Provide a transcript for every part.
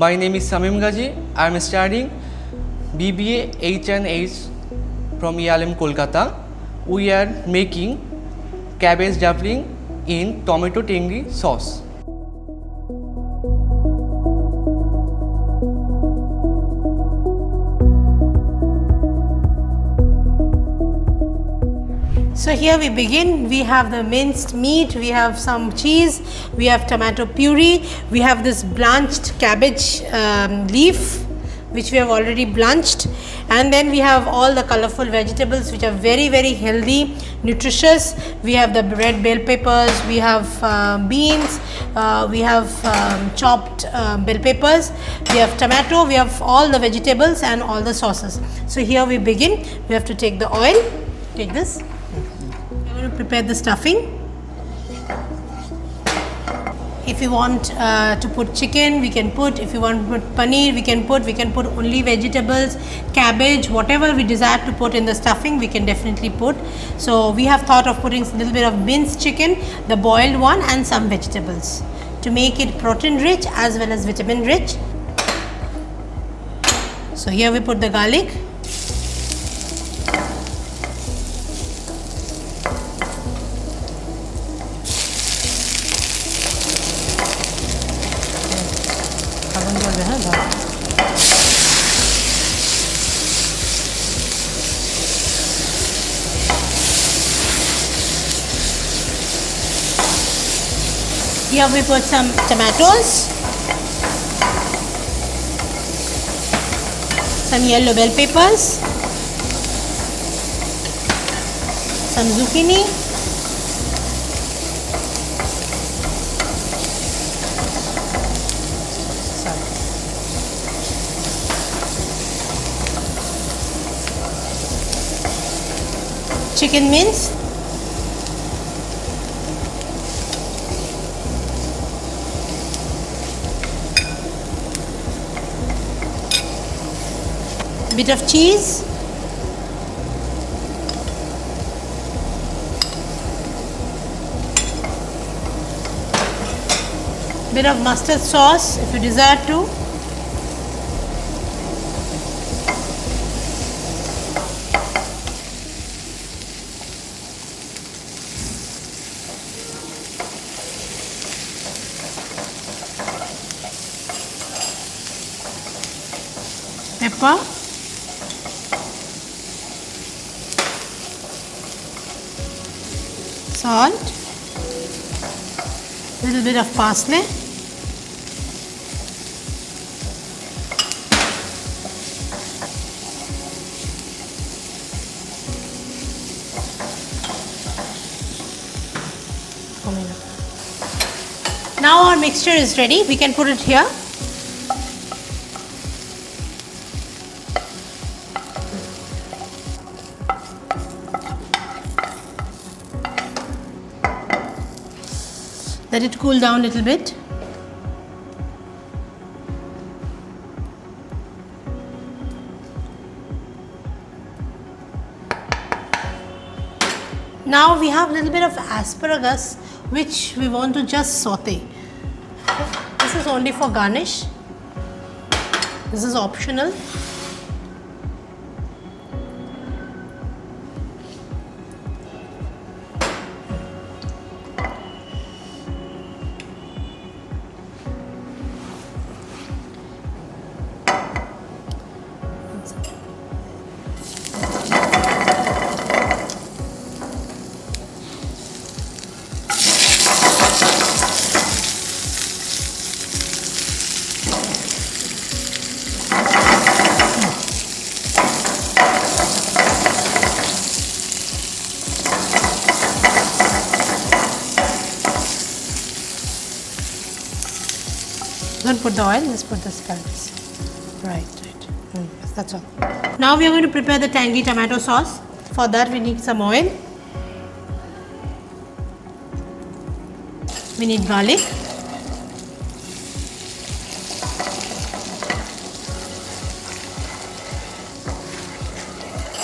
My name is Samim Gazi. I am studying BBA H&H from EIILM-Kolkata. We are making cabbage dumpling in tomato tangy sauce. So here we begin. We have the minced meat, we have some cheese, we have tomato puree, we have this blanched cabbage leaf which we have already blanched, and then we have all the colorful vegetables which are very healthy, nutritious. We have the red bell peppers, we have beans, we have chopped bell peppers, we have tomato, we have all the vegetables and all the sauces. So here we begin. We have to take the oil, take this. We're going to prepare the stuffing. If you want to put chicken, we can put. If you want to put paneer, we can put. We can put only vegetables, cabbage, whatever we desire to put in the stuffing, we can definitely put. So we have thought of putting a little bit of minced chicken, the boiled one, and some vegetables to make it protein rich as well as vitamin rich. So here we put the garlic. Here we put some tomatoes, some yellow bell peppers, some zucchini, chicken mince, bit of cheese, bit of mustard sauce if you desire to, pepper, salt, little bit of parsley, now our mixture is ready. We can put it here. Let it cool down a little bit. Now we have a little bit of asparagus which we want to just saute. This is only for garnish. This is optional. Don't put the oil, just put the asparagus. Right. Yes, that's all. Now we are going to prepare the tangy tomato sauce. For that we need some oil. We need garlic.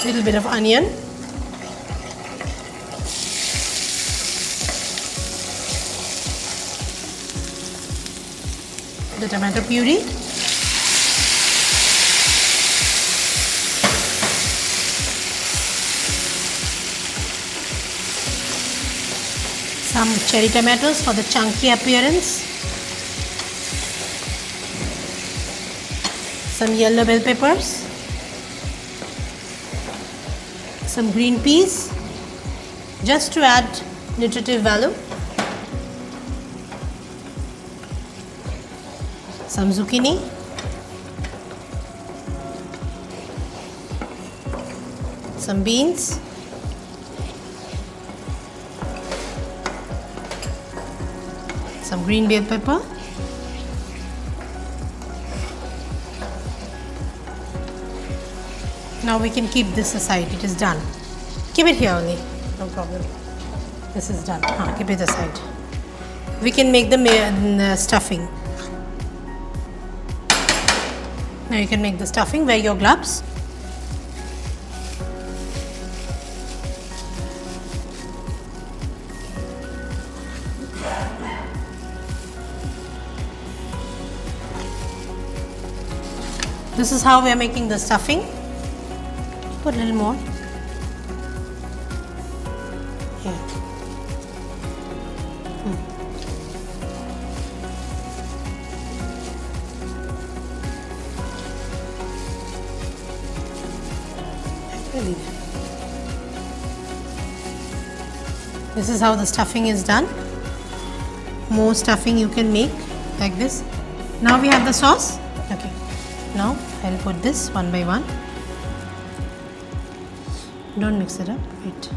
Little bit of onion. The tomato puree. Some cherry tomatoes for the chunky appearance. Some yellow bell peppers. Some green peas, just to add nutritive value. Some zucchini. Some beans. Some green bell pepper. Now we can keep this aside, it is done. Keep it here only, no problem. This is done. Keep it aside. We can make the stuffing. Now you can make the stuffing. Wear your gloves. This is how we are making the stuffing. Put a little more. Here. This is how the stuffing is done. More stuffing you can make like this. Now we have the sauce. Okay. Now I'll put this one by one. Don't mix it up. Wait.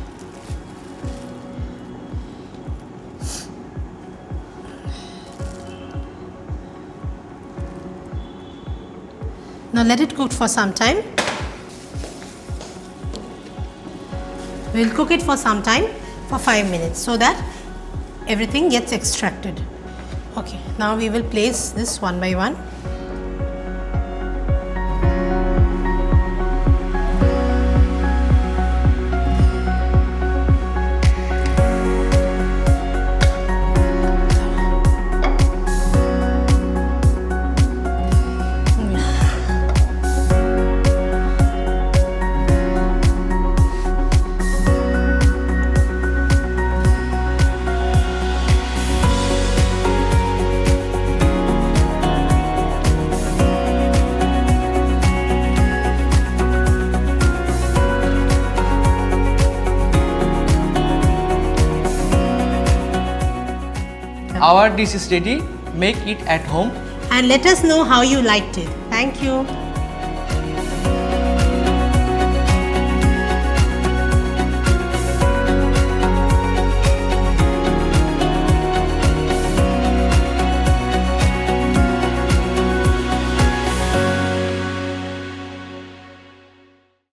Now let it cook for some time. We'll cook it for some time, for 5 minutes, so that everything gets extracted. Okay, now we will place this one by one. Our dish is ready. Make it at home And let us know how you liked it. Thank you.